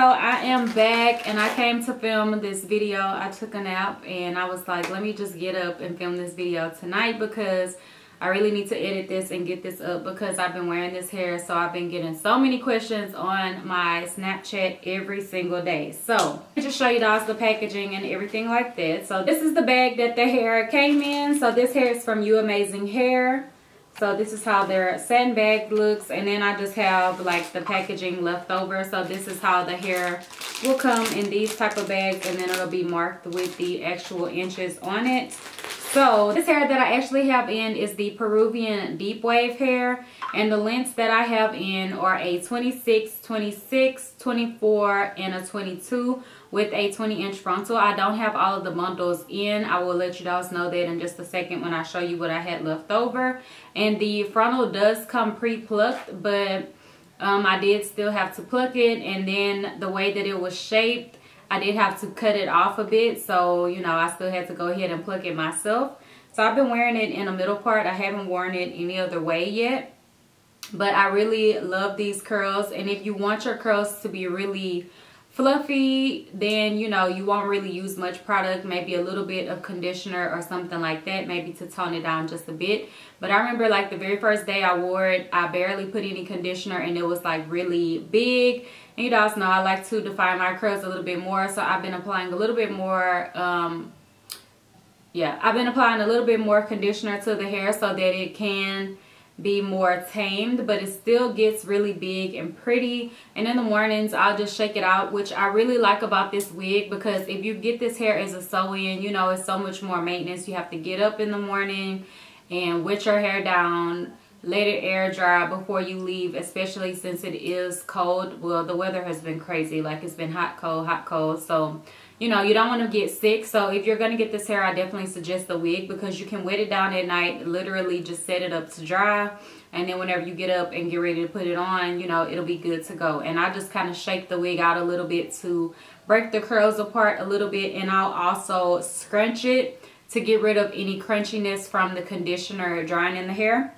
I am back and I came to film this video. I took a nap and I was like, let me just get up and film this video tonight because I really need to edit this and get this up because I've been wearing this hair. So I've been getting so many questions on my Snapchat every single day. So let me just show you guys the packaging and everything like that. So this is the bag that the hair came in. So this hair is from UAmazingHair. So this is how their satin bag looks, and then I just have like the packaging left over. So this is how the hair will come in these type of bags, and then it'll be marked with the actual inches on it. So this hair that I actually have in is the Peruvian deep wave hair, and the lengths that I have in are a 26, 26, 24, and a 22 with a 20-inch frontal. I don't have all of the bundles in. I will let you guys know that in just a second when I show you what I had left over. And the frontal does come pre-plucked, but I did still have to pluck it, and then the way that it was shaped, I did have to cut it off a bit, so you know, I still had to go ahead and pluck it myself. So I've been wearing it in a middle part. I haven't worn it any other way yet, but I really love these curls. And if you want your curls to be really fluffy, then you know, you won't really use much product, maybe a little bit of conditioner or something like that, maybe to tone it down just a bit. But I remember like the very first day I wore it, I barely put any conditioner and it was like really big. And you guys know I like to define my curls a little bit more, so I've been applying a little bit more I've been applying a little bit more conditioner to the hair so that it can be more tamed, but it still gets really big and pretty. And in the mornings I'll just shake it out, which I really like about this wig, because if you get this hair as a sew-in, you know, it's so much more maintenance. You have to get up in the morning and wet your hair down, let it air dry before you leave, especially since it is cold. Well, the weather has been crazy, like it's been hot cold, so you know, you don't want to get sick. So if you're going to get this hair, I definitely suggest the wig, because you can wet it down at night, literally just set it up to dry, and then whenever you get up and get ready to put it on, you know, it'll be good to go. And I just kind of shake the wig out a little bit to break the curls apart a little bit, and I'll also scrunch it to get rid of any crunchiness from the conditioner drying in the hair.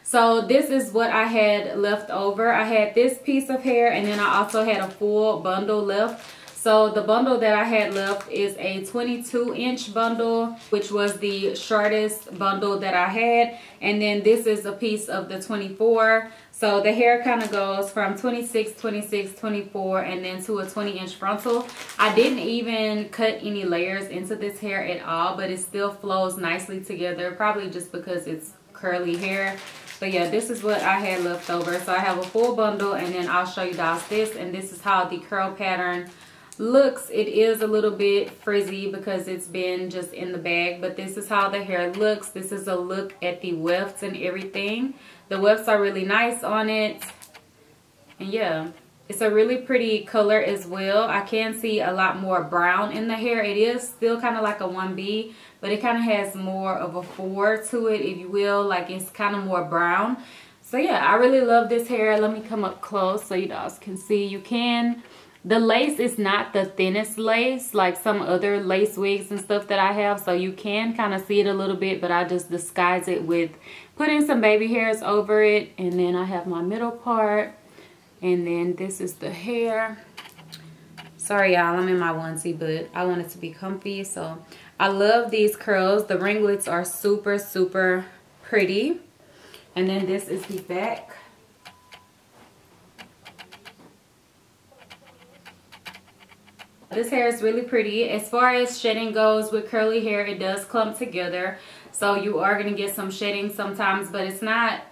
So this is what I had left over. I had this piece of hair, and then I also had a full bundle left. So the bundle that I had left is a 22-inch bundle, which was the shortest bundle that I had. And then this is a piece of the 24. So the hair kind of goes from 26, 26, 24, and then to a 20-inch frontal. I didn't even cut any layers into this hair at all, but it still flows nicely together, probably just because it's curly hair. But yeah, this is what I had left over. So I have a full bundle, and then I'll show you guys this, and this is how the curl pattern looks. It is a little bit frizzy because it's been just in the bag, but this is how the hair looks. This is a look at the wefts and everything. The wefts are really nice on it, and yeah, it's a really pretty color as well. I can see a lot more brown in the hair. It is still kind of like a 1B, but it kind of has more of a 4 to it, if you will. Like, it's kind of more brown. So yeah, I really love this hair. Let me come up close so you guys can see. The lace is not the thinnest lace like some other lace wigs and stuff that I have, so you can kind of see it a little bit, but I just disguise it with putting some baby hairs over it. And then I have my middle part, and then this is the hair. Sorry y'all, I'm in my onesie, but I want it to be comfy. So I love these curls. The ringlets are super, super pretty. And then this is the back. This hair is really pretty. As far as shedding goes with curly hair, it does clump together. So you are going to get some shedding sometimes, but it's not,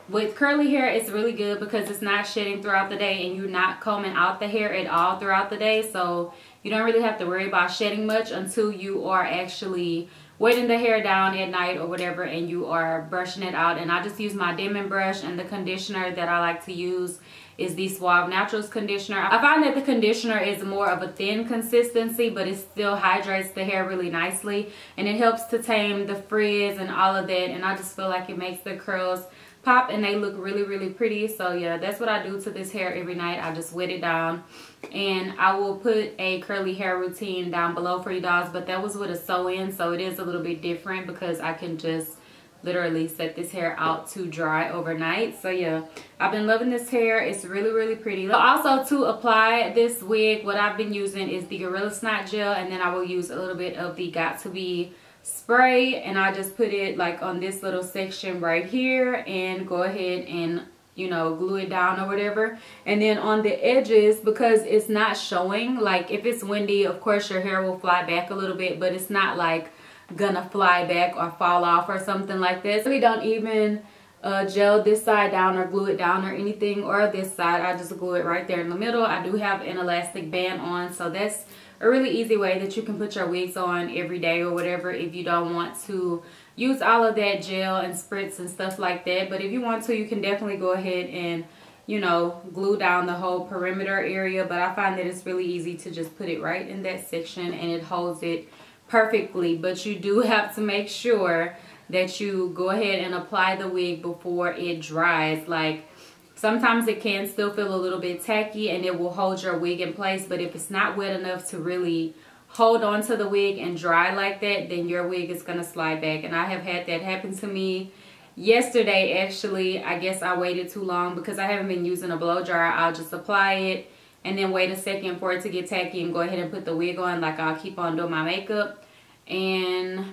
with curly hair, it's really good because it's not shedding throughout the day, and you're not combing out the hair at all throughout the day. So you don't really have to worry about shedding much until you are actually wetting the hair down at night or whatever, and you are brushing it out. And I just use my Demon brush, and the conditioner that I like to use is the Suave Naturals conditioner. I find that the conditioner is more of a thin consistency, but it still hydrates the hair really nicely, and it helps to tame the frizz and all of that. And I just feel like it makes the curls pop, and they look really, really pretty. So yeah, that's what I do to this hair every night. I just wet it down, and I will put a curly hair routine down below for you guys, but that was with a sew-in, so it is a little bit different because I can just literally set this hair out to dry overnight. So yeah, I've been loving this hair. It's really, really pretty. So also to apply this wig, what I've been using is the Gorilla Snot gel, and then I will use a little bit of the Got2b spray, and I just put it like on this little section right here and go ahead and, you know, glue it down or whatever. And then on the edges, because it's not showing, like if it's windy, of course your hair will fly back a little bit, but it's not like gonna fly back or fall off or something like this. We don't even gel this side down or glue it down or anything, or this side. I just glue it right there in the middle. I do have an elastic band on, so that's a really easy way that you can put your wigs on every day or whatever if you don't want to use all of that gel and spritz and stuff like that. But if you want to, you can definitely go ahead and, you know, glue down the whole perimeter area. But I find that it's really easy to just put it right in that section and it holds it perfectly. But you do have to make sure that you go ahead and apply the wig before it dries. Like sometimes it can still feel a little bit tacky and it will hold your wig in place, but if it's not wet enough to really hold on to the wig and dry like that, then your wig is going to slide back. And I have had that happen to me yesterday actually. I guess I waited too long because I haven't been using a blow dryer. I'll just apply it and then wait a second for it to get tacky and go ahead and put the wig on, like I'll keep on doing my makeup. And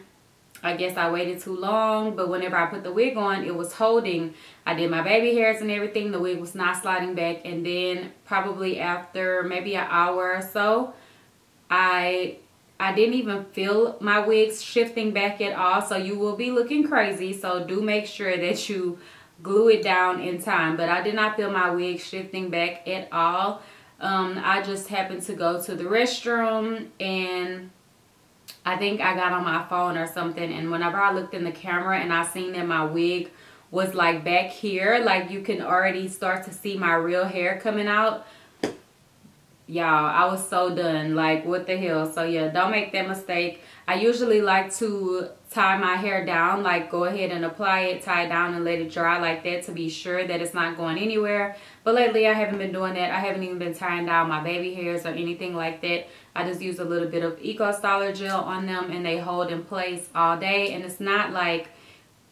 I guess I waited too long, but whenever I put the wig on, it was holding. I did my baby hairs and everything. The wig was not sliding back. And then probably after maybe an hour or so, I didn't even feel my wigs shifting back at all. So you will be looking crazy. So do make sure that you glue it down in time. But I did not feel my wig shifting back at all. I just happened to go to the restroom and I think I got on my phone or something, and whenever I looked in the camera and I seen that my wig was like back here, like you can already start to see my real hair coming out. Y'all, I was so done. Like, what the hell? So yeah, don't make that mistake. I usually like to tie my hair down, like go ahead and apply it, tie it down and let it dry like that to be sure that it's not going anywhere. But lately I haven't been doing that. I haven't even been tying down my baby hairs or anything like that. I just use a little bit of Eco Styler gel on them and they hold in place all day. And it's not like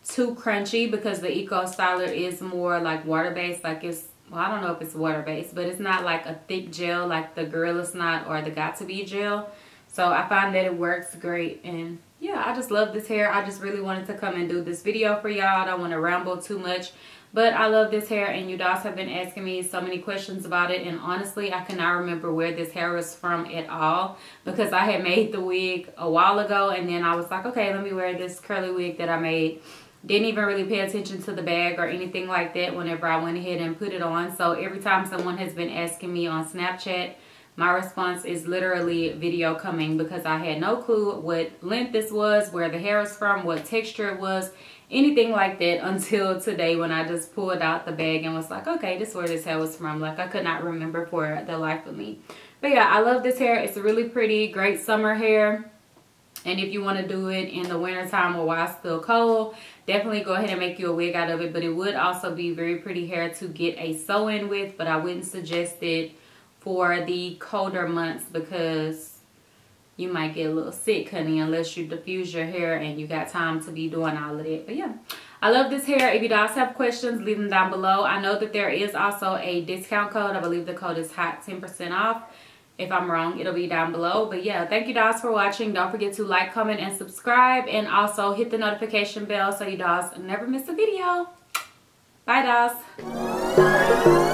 too crunchy because the Eco Styler is more like water-based. Like it's, well, I don't know if it's water-based, but it's not like a thick gel like the Gorilla Snot or the Got2b gel. So I find that it works great. And yeah, I just love this hair. I just really wanted to come and do this video for y'all. I don't want to ramble too much, but I love this hair, and you guys have been asking me so many questions about it, and honestly I cannot remember where this hair was from at all because I had made the wig a while ago and then I was like, okay, let me wear this curly wig that I made. Didn't even really pay attention to the bag or anything like that whenever I went ahead and put it on. So every time someone has been asking me on Snapchat, my response is literally video coming, because I had no clue what length this was, where the hair was from, what texture it was, anything like that until today when I just pulled out the bag and was like, okay, this is where this hair was from. Like I could not remember for the life of me. But yeah, I love this hair. It's really pretty, great summer hair. And if you want to do it in the winter time or while it's still cold, definitely go ahead and make you a wig out of it. But it would also be very pretty hair to get a sew-in with, but I wouldn't suggest it for the colder months because you might get a little sick, honey, unless you diffuse your hair and you got time to be doing all of that. But yeah, I love this hair. If you guys have questions, leave them down below. I know that there is also a discount code. I believe the code is HOT 10% off. If I'm wrong, it'll be down below. But yeah, thank you guys for watching. Don't forget to like, comment, and subscribe, and also hit the notification bell so you guys never miss a video. Bye guys.